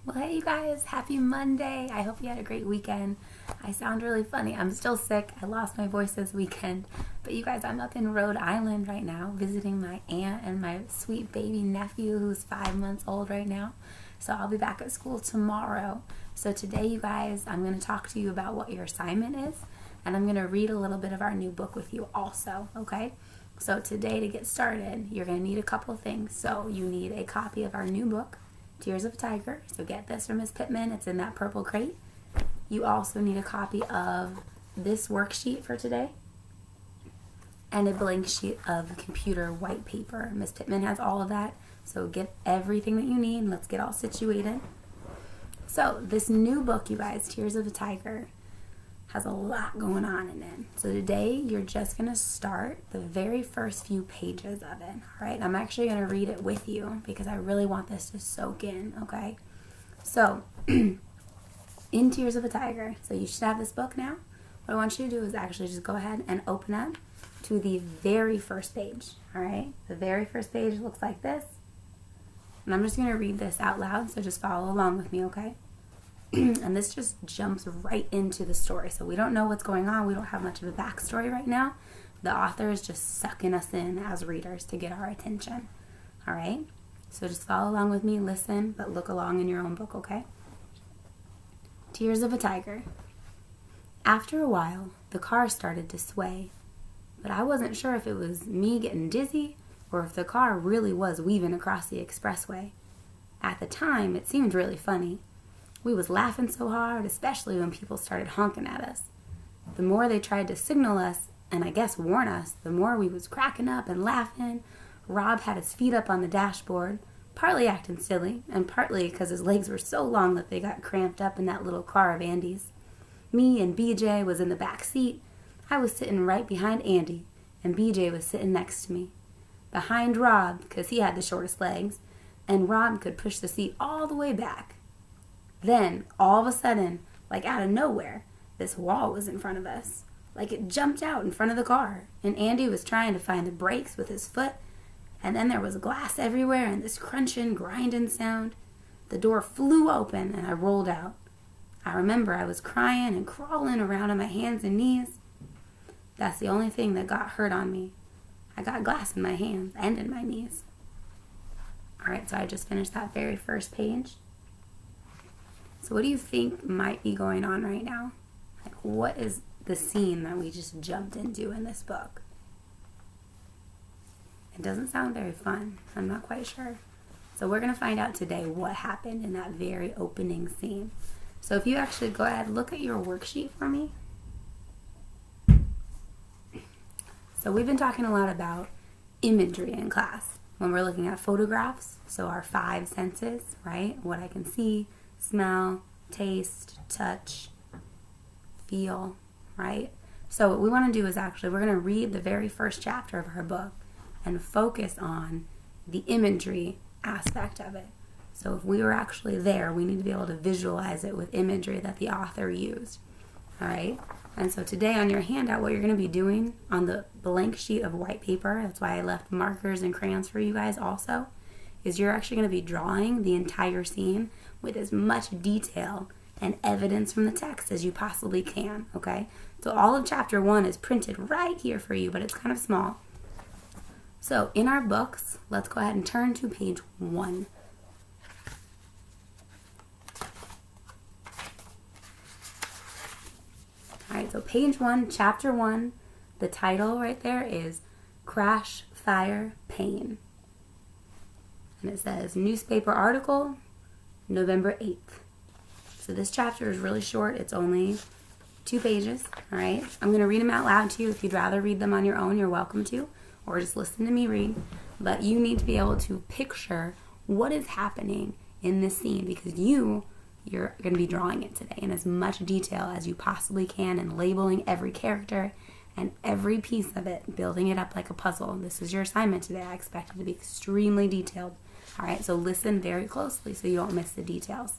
Well, hey you guys, happy Monday. I hope you had a great weekend. I sound really funny. I'm still sick. I lost my voice this weekend. But you guys, I'm up in Rhode Island right now visiting my aunt and my sweet baby nephew who's 5 months old right now. So I'll be back at school tomorrow. So today, you guys, I'm going to talk to you about what your assignment is. And I'm going to read a little bit of our new book with you also, okay? So today, to get started, you're going to need a couple things. So you need a copy of our new book, Tears of a Tiger. So get this from Ms. Pittman. It's in that purple crate. You also need a copy of this worksheet for today and a blank sheet of computer white paper. Ms. Pittman has all of that. So get everything that you need and let's get all situated. So this new book, you guys, Tears of a Tiger, has a lot going on in it. So today you're just going to start the very first few pages of it, all right? I'm actually going to read it with you because I really want this to soak in, okay? So, in Tears of a Tiger, so you should have this book now. What I want you to do is actually just go ahead and open up to the very first page, all right? The very first page looks like this. And I'm just going to read this out loud, so just follow along with me, okay? And this just jumps right into the story. So we don't know what's going on. We don't have much of a backstory right now. The author is just sucking us in as readers to get our attention. All right? So just follow along with me, listen, but look along in your own book, okay? Tears of a Tiger. After a while, the car started to sway. But I wasn't sure if it was me getting dizzy or if the car really was weaving across the expressway. At the time, it seemed really funny. We was laughing so hard, especially when people started honking at us. The more they tried to signal us, and I guess warn us, the more we was cracking up and laughing. Rob had his feet up on the dashboard, partly acting silly, and partly because his legs were so long that they got cramped up in that little car of Andy's. Me and BJ was in the back seat. I was sitting right behind Andy, and BJ was sitting next to me. Behind Rob, because he had the shortest legs, and Rob could push the seat all the way back. Then, all of a sudden, like out of nowhere, this wall was in front of us. Like it jumped out in front of the car, and Andy was trying to find the brakes with his foot, and then there was glass everywhere and this crunching, grinding sound. The door flew open, and I rolled out. I remember I was crying and crawling around on my hands and knees. That's the only thing that got hurt on me. I got glass in my hands and in my knees. All right, so I just finished that very first page. So what do you think might be going on right now? Like, what is the scene that we just jumped into in this book? It doesn't sound very fun. I'm not quite sure. So we're going to find out today what happened in that very opening scene. So if you actually go ahead and look at your worksheet for me. So we've been talking a lot about imagery in class when we're looking at photographs. So our 5 senses, right? What I can see, smell, taste, touch, feel, right? So what we want to do is actually we're going to read the very first chapter of our book and focus on the imagery aspect of it. So if we were actually there, we need to be able to visualize it with imagery that the author used, all right? And so today on your handout, what you're going to be doing on the blank sheet of white paper, that's why I left markers and crayons for you guys also, is you're actually going to be drawing the entire scene with as much detail and evidence from the text as you possibly can, okay? So all of chapter 1 is printed right here for you, but it's kind of small. So in our books, let's go ahead and turn to page 1. All right, so page 1, chapter 1, the title right there is Crash, Fire, Pain. And it says, newspaper article, November 8th. So this chapter is really short. It's only 2 pages, all right? I'm going to read them out loud to you. If you'd rather read them on your own, you're welcome to, or just listen to me read. But you need to be able to picture what is happening in this scene because you're going to be drawing it today in as much detail as you possibly can and labeling every character and every piece of it, building it up like a puzzle. This is your assignment today. I expect it to be extremely detailed. All right, so listen very closely so you don't miss the details.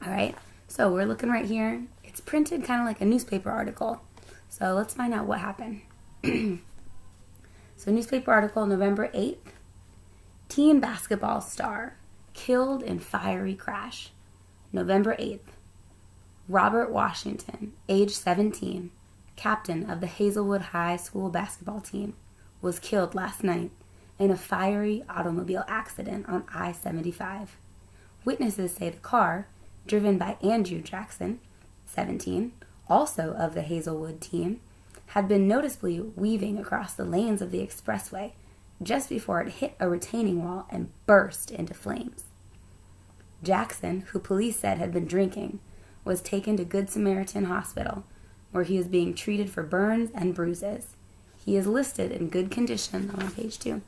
All right, so we're looking right here. It's printed kind of like a newspaper article. So let's find out what happened. So newspaper article, November 8th. Teen basketball star killed in fiery crash. November 8th, Robert Washington, age 17, captain of the Hazelwood High School basketball team, was killed last night in a fiery automobile accident on I-75. Witnesses say the car, driven by Andrew Jackson, 17, also of the Hazelwood team, had been noticeably weaving across the lanes of the expressway just before it hit a retaining wall and burst into flames. Jackson, who police said had been drinking, was taken to Good Samaritan Hospital, where he is being treated for burns and bruises. He is listed in good condition on page 2.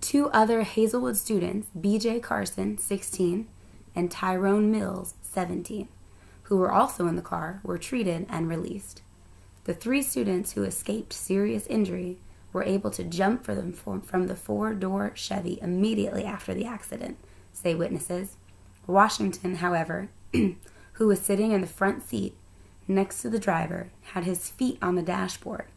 2 other Hazelwood students, B.J. Carson, 16, and Tyrone Mills, 17, who were also in the car, were treated and released. The 3 students who escaped serious injury were able to jump from the 4-door Chevy immediately after the accident, say witnesses. Washington, however, who was sitting in the front seat next to the driver, had his feet on the dashboard.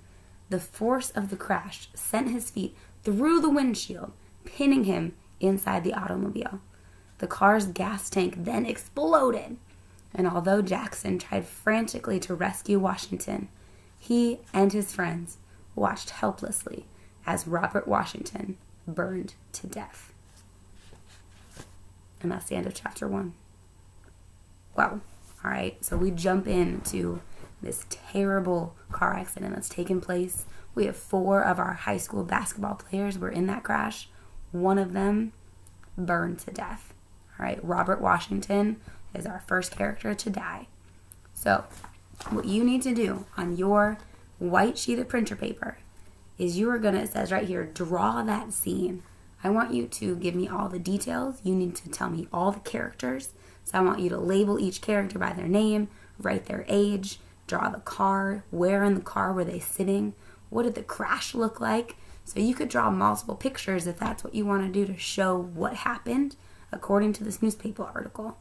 The force of the crash sent his feet through the windshield, pinning him inside the automobile. The car's gas tank then exploded, and although Jackson tried frantically to rescue Washington, he and his friends watched helplessly as Robert Washington burned to death. And that's the end of chapter 1. Wow. All right, so we jump into this terrible car accident that's taken place. We have 4 of our high school basketball players were in that crash. 1 of them burned to death. All right, Robert Washington is our first character to die. So what you need to do on your white sheet of printer paper is you are going to, it says right here, draw that scene. I want you to give me all the details. You need to tell me all the characters. So I want you to label each character by their name, write their age, draw the car, where in the car were they sitting, what did the crash look like. So you could draw multiple pictures if that's what you want to do to show what happened according to this newspaper article,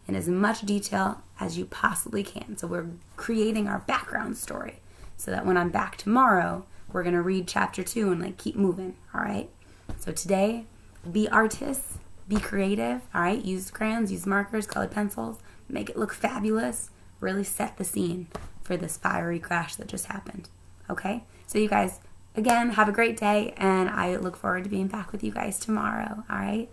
in as much detail as you possibly can. So we're creating our background story so that when I'm back tomorrow, we're going to read chapter 2 and keep moving, all right? So today, be artists, be creative, all right? Use crayons, use markers, colored pencils, make it look fabulous, really set the scene for this fiery crash that just happened, okay? So you guys, again, have a great day, and I look forward to being back with you guys tomorrow, all right?